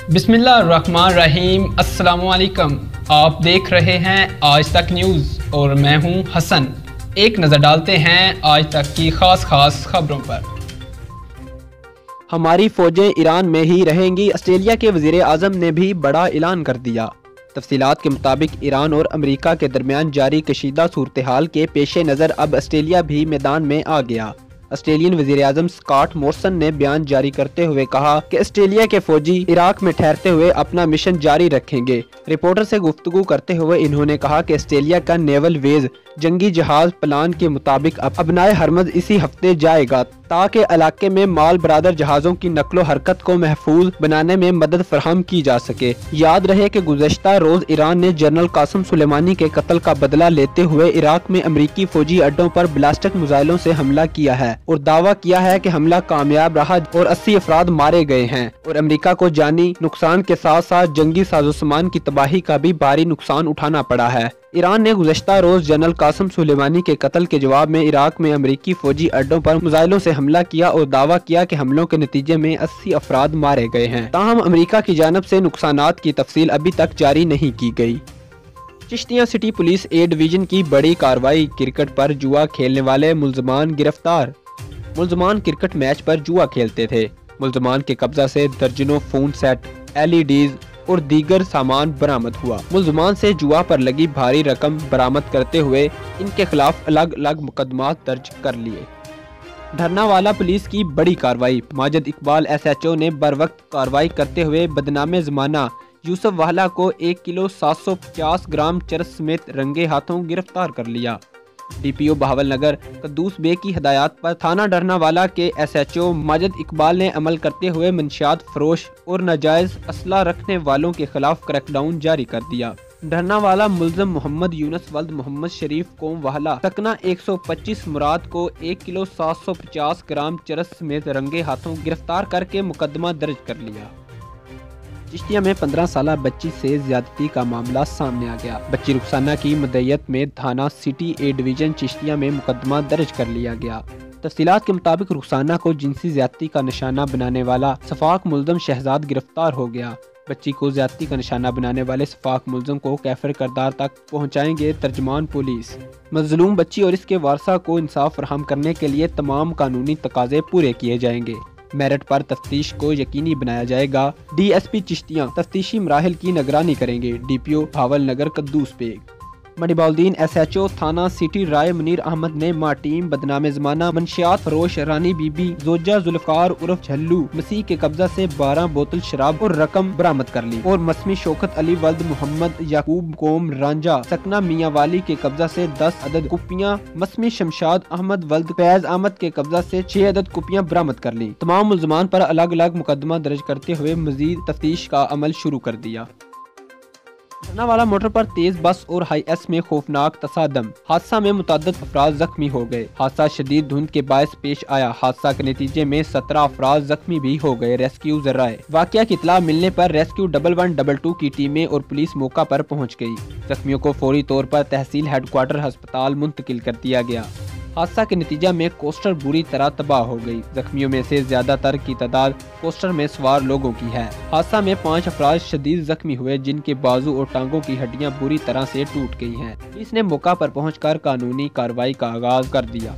बिस्मिल्लाहिर्रहमानिर्रहीम। अस्सलाम वालेकुम। आप देख रहे हैं आज तक न्यूज़ और मैं हूं हसन। एक नज़र डालते हैं आज तक की खास खबरों पर। हमारी फौजें ईरान में ही रहेंगी, ऑस्ट्रेलिया के वज़ीर आज़म ने भी बड़ा ऐलान कर दिया। तफसीलात के मुताबिक ईरान और अमेरिका के दरमियान जारी कशीदा सूरत हाल के पेश नज़र अब ऑस्ट्रेलिया भी मैदान में आ गया। ऑस्ट्रेलियन वज़ीर आज़म स्कॉट मॉरिसन ने बयान जारी करते हुए कहा कि ऑस्ट्रेलिया के फौजी इराक में ठहरते हुए अपना मिशन जारी रखेंगे। रिपोर्टर से गुफ्तगू करते हुए इन्होंने कहा कि ऑस्ट्रेलिया का नेवल वेज जंगी जहाज प्लान के मुताबिक अपनाए हरमज इसी हफ्ते जाएगा ताकि इलाके में माल बरादर जहाज़ों की नकलो हरकत को महफूज बनाने में मदद फराहम की जा सके। याद रहे कि गुज़श्ता रोज ईरान ने जनरल कासिम सुलेमानी के कत्ल का बदला लेते हुए इराक में अमरीकी फौजी अड्डों पर बैलिस्टिक मिसाइलों से हमला किया है और दावा किया है कि हमला कामयाब रहा और 80 अफराद मारे गए हैं और अमेरिका को जानी नुकसान के साथ साथ जंगी साजोसामान की तबाही का भी भारी नुकसान उठाना पड़ा है। ईरान ने गुज़श्ता रोज जनरल कासिम सुलेमानी के कत्ल के जवाब में इराक में अमरीकी फौजी अड्डों पर मिसाइलों से हमला किया और दावा किया कि हमलों के नतीजे में 80 अफराद मारे गए हैं। ताहम अमरीका की जानिब से नुकसानात की तफसील अभी तक जारी नहीं की गई। Chishtiya city police A division की बड़ी कार्रवाई, क्रिकेट पर जुआ खेलने वाले मुल्ज़मान गिरफ्तार। मुल्ज़मान क्रिकेट मैच पर जुआ खेलते थे। मुल्ज़मान के कब्जा से दर्जनों फोन सेट, LEDs और दीगर सामान बरामद हुआ। मुल्ज़मान से जुआ पर लगी भारी रकम बरामद करते हुए इनके खिलाफ अलग अलग मुकदमा दर्ज कर लिए। धरनावाला पुलिस की बड़ी कार्रवाई, माजिद इकबाल SHO ने बर वक्त कार्रवाई करते हुए बदनामे ज़माना यूसुफ वाला को 1 किलो 750 ग्राम चरस समेत रंगे हाथों गिरफ्तार कर लिया। DPO बहावल नगर कद्दूस बे की हदायत पर थाना डरनावाला के SHO माजिद इकबाल ने अमल करते हुए मंशियात फरोश और नाजायज असला रखने वालों के खिलाफ क्रैकडाउन जारी कर दिया। डरनावाला मुल्ज़म मोहम्मद यूनुस वल्द मोहम्मद शरीफ कोम वाहला सकना 125 मुराद को 1 किलो 750 ग्राम चरस समेत रंगे हाथों गिरफ्तार करके मुकदमा दर्ज कर लिया। चिश्तिया में 15 साल बच्ची से ज्यादती का मामला सामने आ गया। बच्ची रुखसाना की मदयत में थाना सिटी ए डिवीजन चिश्तिया में मुकदमा दर्ज कर लिया गया। तफसीलात के मुताबिक रुखसाना को जिनसी ज्यादती का निशाना बनाने वाला सफाक मुल्ज़म शहजाद गिरफ्तार हो गया। बच्ची को ज्यादती का निशाना बनाने वाले सफाक मुल्ज़म को कैफर करदार तक पहुँचाएंगे तर्जमान पुलिस। मजलूम बच्ची और इसके वारसा को इंसाफ फराहम करने के लिए तमाम कानूनी तकाजे पूरे किए जाएंगे। मेरिट पर तफ्तीश को यकीनी बनाया जाएगा। DSP चिश्तियाँ तफ्तीशी मराहिल की निगरानी करेंगे। DPO भावल नगर कद्दूस बेग मणिबाउद्दीन SHO थाना सिटी राय मुनीर अहमद ने माटीम बदनामे ज़माना मंशियात फरोश रानी बीबी जोजा जुल्फकार उर्फ झल्लू मसीह के कब्जा से 12 बोतल शराब और रकम बरामद कर ली और मसमी शौकत अली वल्द मोहम्मद याकूब कोम रांझा सकना मियाँ वाली के कब्जा से 10 अदद कुपियाँ, मसमी शमशाद अहमद वल्द फैज अहमद के कब्जा से 6 अदद कुपियाँ बरामद कर ली। तमाम मुल्ज़मान पर अलग अलग मुकदमा दर्ज करते हुए मजीद तफ्तीश का अमल शुरू कर दिया। धरनावाला मोटर पर तेज बस और हाईएस में खौफनाक तसादम, हादसा में मुतअद्दिद अफराद जख्मी हो गए। हादसा शदीद धुंध के बायस पेश आया। हादसा के नतीजे में 17 अफराद जख्मी भी हो गए। रेस्क्यू जराए वाकया की इत्तला मिलने पर रेस्क्यू 1122 की टीमें और पुलिस मौका पर पहुंच गई। जख्मियों को फौरी तौर पर तहसील हेडक्वार्टर अस्पताल मुंतकिल कर दिया गया। हादसा के नतीजा में कोस्टर बुरी तरह तबाह हो गई। जख्मियों में से ज्यादातर की तादाद कोस्टर में सवार लोगों की है। हादसा में 5 अफराद शदीद जख्मी हुए जिनके बाजू और टांगों की हड्डियां बुरी तरह से टूट गई हैं। पुलिस ने मौका पर पहुंचकर कानूनी कार्रवाई का आगाज कर दिया।